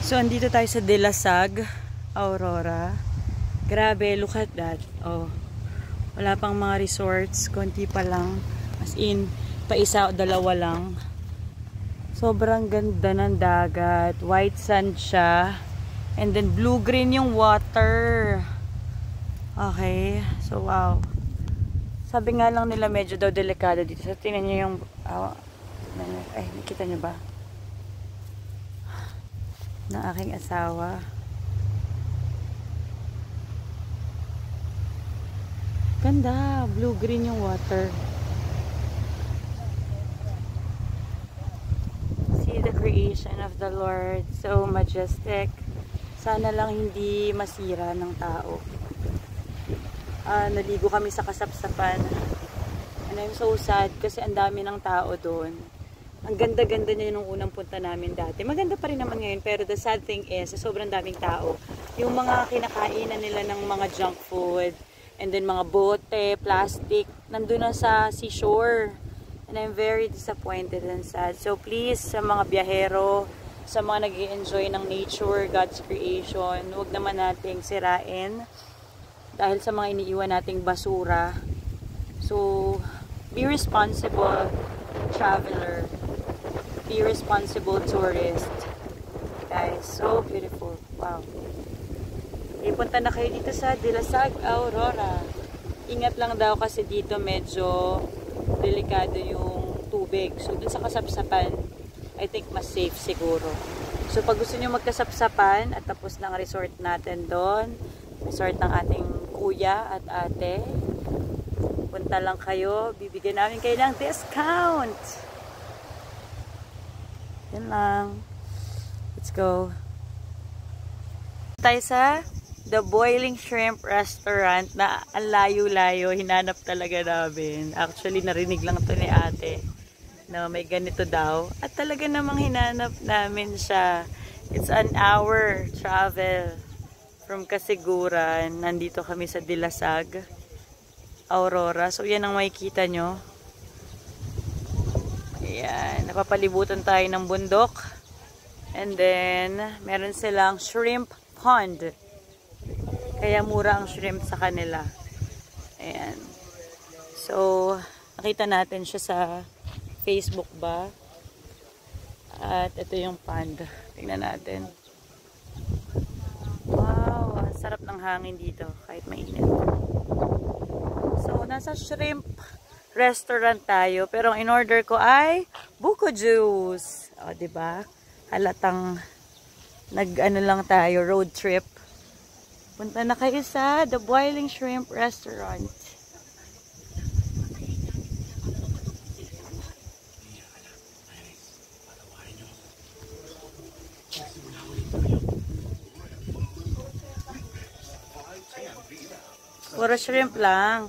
So, andito tayo sa Dilasag, Aurora. Grabe, look at that. Oh, wala pang mga resorts, konti pa lang. As in, pa isa o dalawa lang. Sobrang ganda ng dagat. White sand siya. And then, blue-green yung water. Okay. So, wow. Sabi nga lang nila medyo daw delikado dito. So, tingnan nyo yung... ay, nakita nyo ba? Ng aking asawa. Ganda. Blue-green yung water. See the creation of the Lord. So majestic. Sana lang hindi masira ng tao. Naligo kami sa kasapsapan. And I'm so sad kasi ang dami ng tao doon. Ang ganda-ganda niya nung unang punta namin dati. Maganda pa rin naman ngayon, pero the sad thing is, sobrang daming tao. Yung mga kinakainan nila ng mga junk food, and then mga bote, plastic, nandun na sa seashore. And I'm very disappointed and sad. So please, sa mga biyahero, sa mga nag-i-enjoy ng nature, God's creation, huwag naman nating sirain dahil sa mga iniiwan nating basura. So, be responsible traveler. Be responsible tourist. Guys, so beautiful. Wow. Ipunta na kayo dito sa Dilasag, Aurora. Ingat lang daw kasi dito medyo delikado yung tubig. So, dun sa kasapsapan, I think mas safe siguro. So, pag gusto nyo magkasapsapan at tapos ng resort natin doon, resort ng ating kuya at ate, punta lang kayo. Bibigyan namin kayo ng discount. Yan lang. Let's go. Tayo sa The Boiling Shrimp Restaurant na ang layo-layo. Hinanap talaga namin. Actually, narinig lang to ni ate na may ganito daw. At talaga namang hinanap namin siya. It's an hour travel from Kasiguran. Nandito kami sa Dilasag, Aurora. So, yan ang makikita nyo. Ayan. Napapalibutan tayo ng bundok. And then, meron silang shrimp pond. Kaya mura ang shrimp sa kanila. Ayan. So, nakita natin siya sa Facebook ba? At ito yung pond. Tingnan natin. Wow, ang sarap ng hangin dito kahit mainit. So, nasa shrimp restaurant tayo. Pero ang in-order ko ay buko juice. O, diba? Halatang nag-ano lang tayo, road trip. Punta na kayo sa The Boiling Shrimp Restaurant. Puro shrimp lang.